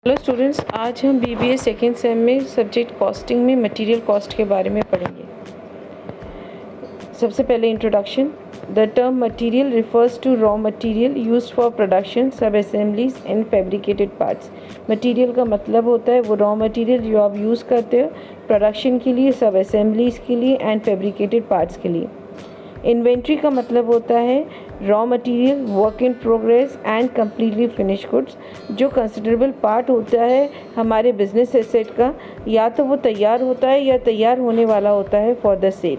Hello students, आज हम BBA second sem में सब्जेक्ट कॉस्टिंग में मटेरियल कॉस्ट के बारे में पढ़ेंगे। सबसे पहले introduction. The term material refers to raw material used for production, sub assemblies and fabricated parts. Material का मतलब होता है वो रॉ मटेरियल जो आप यूज़ करते हो प्रोडक्शन के लिए, सब असेंबलीज के लिए एंड फैब्रिकेटेड पार्ट्स के लिए। इन्वेंट्री का मतलब होता है raw material, work in progress and completely finish goods, जो कंसिडरेबल पार्ट होता है हमारे बिजनेस एसेट का, या तो वो तैयार होता है या तैयार होने वाला होता है for the sale.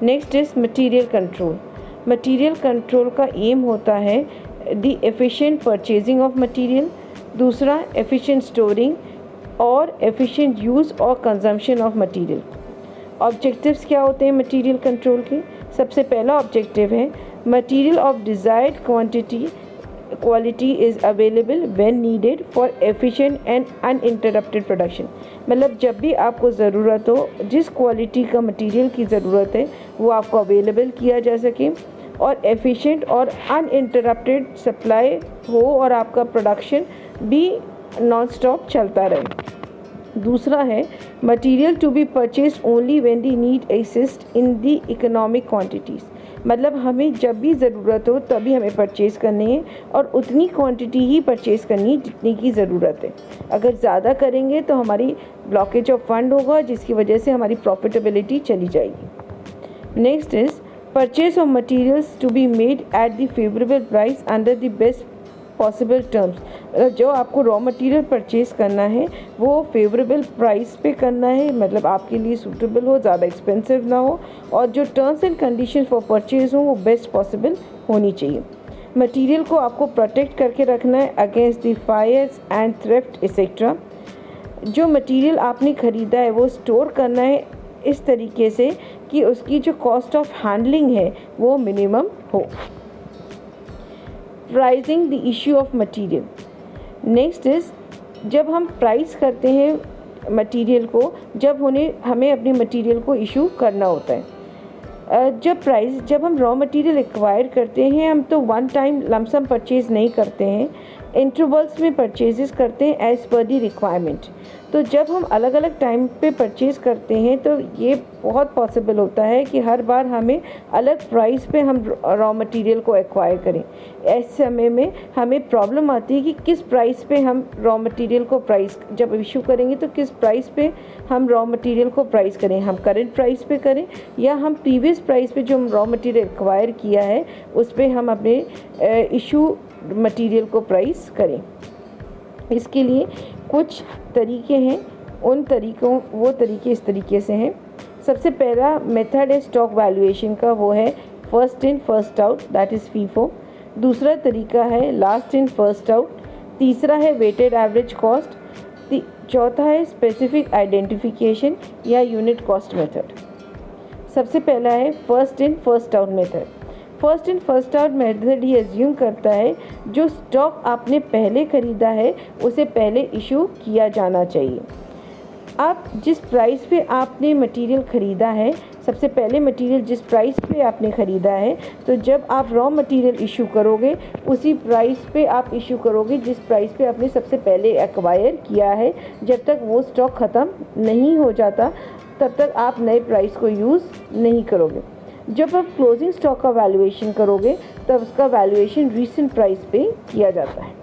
Next is material control. Material control का एम होता है the efficient purchasing of material, दूसरा एफिशिएंट स्टोरिंग और एफिशिएंट यूज़ और कंजम्पशन ऑफ मटेरियल। ऑब्जेक्टिव्स क्या होते हैं मटेरियल कंट्रोल के? सबसे पहला ऑब्जेक्टिव है material of desired quality is available when needed for efficient and uninterrupted production. मतलब जब भी आपको ज़रूरत हो, जिस क्वालिटी का मटेरियल की ज़रूरत है वो आपको अवेलेबल किया जा सके और एफिशिएंट और अनइंटरप्टेड सप्लाई हो और आपका प्रोडक्शन भी नॉन स्टॉप चलता रहे। दूसरा है material to be purchase only when the need exist in the economic quantities. मतलब हमें जब भी ज़रूरत हो तभी हमें परचेज़ करनी है और उतनी क्वांटिटी ही परचेज़ करनी है जितनी की ज़रूरत है। अगर ज़्यादा करेंगे तो हमारी ब्लॉकेज ऑफ फंड होगा, जिसकी वजह से हमारी प्रॉफिटेबिलिटी चली जाएगी। Next is purchase of materials to be made at the favourable price under the best possible terms. जो आपको रॉ मटेरियल परचेज़ करना है वो फेवरेबल प्राइस पे करना है, मतलब आपके लिए सूटेबल हो, ज़्यादा एक्सपेंसिव ना हो, और जो terms and condition for purchase हो वो बेस्ट पॉसिबल होनी चाहिए। मटेरियल को आपको प्रोटेक्ट करके रखना है against the Fyers and theft etcetera. जो मटेरियल आपने ख़रीदा है वो स्टोर करना है इस तरीके से कि उसकी जो कॉस्ट ऑफ हैंडलिंग है वो मिनिमम हो। Pricing the issue of material. Next is जब हम प्राइस करते हैं मटेरियल को, जब हमें अपने मटेरियल को इशू करना होता है। जब हम रॉ मटेरियल एक्वायर करते हैं हम तो वन टाइम लमसम परचेज़ नहीं करते हैं, इंटरवल्स में परचेजेस करते हैं एज़ पर दी रिक्वायरमेंट। तो जब हम अलग अलग टाइम पे परचेज़ करते हैं तो ये बहुत पॉसिबल होता है कि हर बार हमें अलग प्राइस पे हम रॉ मटेरियल को एक्वायर करें। ऐसे समय में हमें प्रॉब्लम आती है कि किस प्राइस पे हम रॉ मटेरियल को प्राइस जब इशू करेंगे तो किस प्राइस पे हम रॉ मटेरियल को प्राइस करें, हम करंट प्राइस पे करें या हम प्रीवियस प्राइस पे जो हम रॉ मटेरियल एक्वायर किया है उस पर हम अपने इशू मटेरियल को प्राइस करें। इसके लिए कुछ तरीके हैं, वो तरीके इस तरीके से हैं। सबसे पहला मेथड है स्टॉक वैल्यूएशन का, वो है first in first out, that is FIFO. दूसरा तरीका है लास्ट इन फर्स्ट आउट। तीसरा है वेटेड एवरेज कॉस्ट। चौथा है स्पेसिफिक आइडेंटिफिकेशन या यूनिट कॉस्ट मेथड। सबसे पहला है first in first out method. First in first out method ये एज्यूम करता है जो स्टॉक आपने पहले ख़रीदा है उसे पहले इशू किया जाना चाहिए। अब जिस प्राइस पे आपने मटेरियल ख़रीदा है, सबसे पहले मटेरियल जिस प्राइस पे आपने ख़रीदा है, तो जब आप रॉ मटेरियल इशू करोगे उसी प्राइस पे आप इशू करोगे जिस प्राइस पे आपने सबसे पहले एक्वायर किया है। जब तक वो स्टॉक ख़त्म नहीं हो जाता तब तक आप नए प्राइस को यूज़ नहीं करोगे। जब आप क्लोजिंग स्टॉक का वैल्यूएशन करोगे तब उसका वैल्यूएशन रीसेंट प्राइस पे किया जाता है।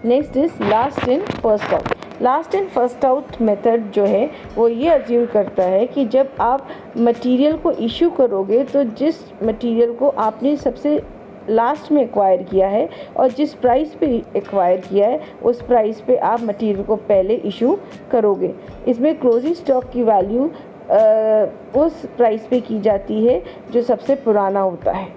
Next is last in first out. Last in first out method जो है वो ये अज्यूम करता है कि जब आप मटेरियल को इशू करोगे तो जिस मटेरियल को आपने सबसे लास्ट में एक्वायर किया है और जिस प्राइस पे एक्वायर किया है उस प्राइस पे आप मटेरियल को पहले इशू करोगे। इसमें क्लोजिंग स्टॉक की वैल्यू उस प्राइस पे की जाती है जो सबसे पुराना होता है।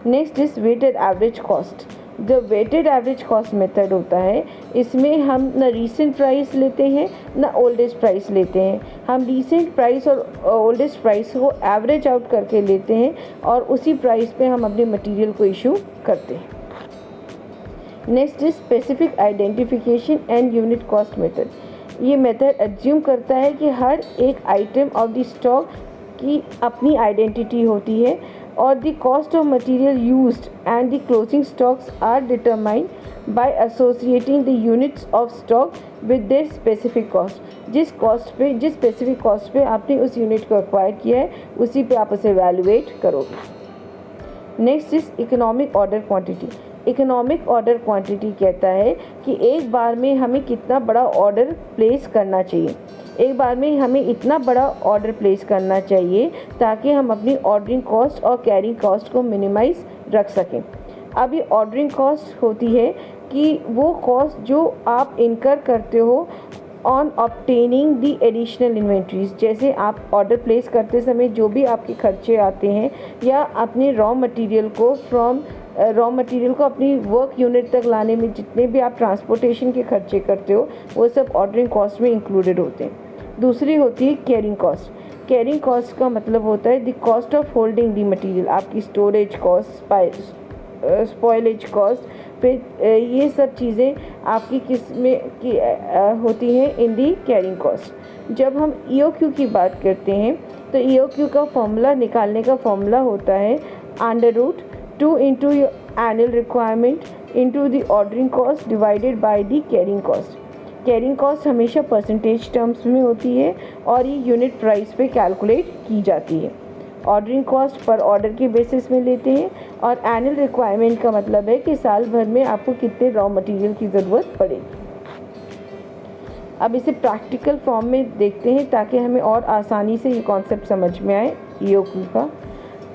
Next is weighted average cost. जो वेटेड एवरेज कॉस्ट मेथड होता है इसमें हम न रीसेंट प्राइस लेते हैं न ओल्डेस्ट प्राइस लेते हैं, हम रीसेंट प्राइस और ओल्डेस्ट प्राइस को एवरेज आउट करके लेते हैं और उसी प्राइस पे हम अपने मटेरियल को इशू करते हैं। Next is specific identification and unit cost method. ये मेथड एज्यूम करता है कि हर एक आइटम ऑफ द स्टॉक की अपनी आइडेंटिटी होती है or the cost of material used and the closing stocks are determined by associating the units of stock with their specific cost. जिस स्पेसिफिक कॉस्ट पे आपने उस यूनिट को एक्वायर किया है उसी पे आप उसे वैल्यूएट करोगे। Next is economic order quantity. Economic order quantity कहता है कि एक बार में हमें कितना बड़ा ऑर्डर प्लेस करना चाहिए। एक बार में हमें इतना बड़ा ऑर्डर प्लेस करना चाहिए ताकि हम अपनी ऑर्डरिंग कॉस्ट और कैरिंग कॉस्ट को मिनिमाइज रख सकें। अब ये ऑर्डरिंग कॉस्ट होती है कि वो कॉस्ट जो आप इनकर करते हो on obtaining the additional inventories. जैसे आप ऑर्डर प्लेस करते समय जो भी आपके खर्चे आते हैं या अपने रॉ मटेरियल को अपनी वर्क यूनिट तक लाने में जितने भी आप ट्रांसपोर्टेशन के खर्चे करते हो वो सब ऑर्डरिंग कॉस्ट में इंक्लूडेड होते हैं। दूसरी होती है कैरिंग कॉस्ट। कैरिंग कॉस्ट का मतलब होता है the cost of holding the material, आपकी स्टोरेज कॉस्ट, स्पॉइलेज कॉस्ट, फिर ये सब चीज़ें आपकी किस में की होती हैं इन दी कैरिंग कॉस्ट। जब हम EOQ की बात करते हैं तो EOQ का फॉर्मूला निकालने का फॉर्मूला होता है √2 into annual requirement into the ordering cost divided by the carrying cost. Carrying cost हमेशा परसेंटेज टर्म्स में होती है और ये यूनिट प्राइस पे कैलकुलेट की जाती है। ऑर्डरिंग कॉस्ट पर ऑर्डर के बेसिस में लेते हैं और एनुअल रिक्वायरमेंट का मतलब है कि साल भर में आपको कितने रॉ मटेरियल की ज़रूरत पड़ेगी। अब इसे प्रैक्टिकल फॉर्म में देखते हैं ताकि हमें और आसानी से ये कॉन्सेप्ट समझ में आए EOQ का।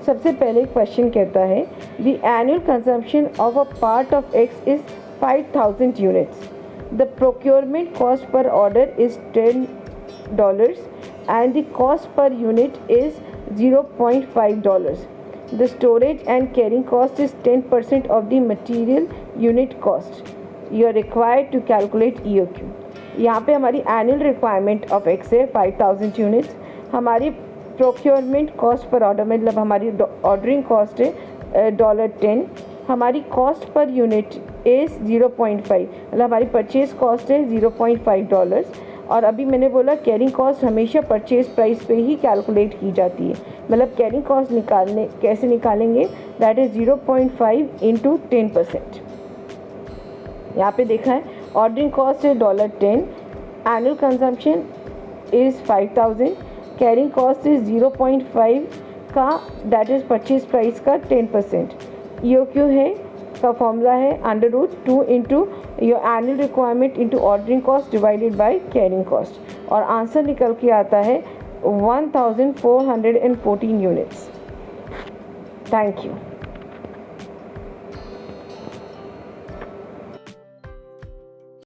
सबसे पहले क्वेश्चन कहता है the annual consumption of a part of X is 5000 units. The procurement cost per order is $10 and the cost per unit is $0.5. The storage and carrying cost is 10% of the material unit cost. You are required to calculate EOQ. यहाँ पे हमारी annual requirement of X है 5000 units. हमारी procurement cost per order मतलब हमारी ordering cost है $10। हमारी cost per unit is 0.5 मतलब हमारी परचेज कॉस्ट है $0.5। और अभी मैंने बोला कैरिंग कॉस्ट हमेशा परचेज प्राइस पे ही कैलकुलेट की जाती है। मतलब कैरिंग कॉस्ट कैसे निकालेंगे, दैट इज़ 0.5 इंटू 10%। यहाँ पे देखा है ऑर्डरिंग कॉस्ट है $10, annual consumption is 5000, carrying cost is 0.5 का दैट इज़ परचेज प्राइस का 10%। EOQ है का फॉर्मूला है √2 into your annual requirement into ordering cost divided by carrying cost और आंसर निकल के आता है 1414 यूनिट्स। Thank you.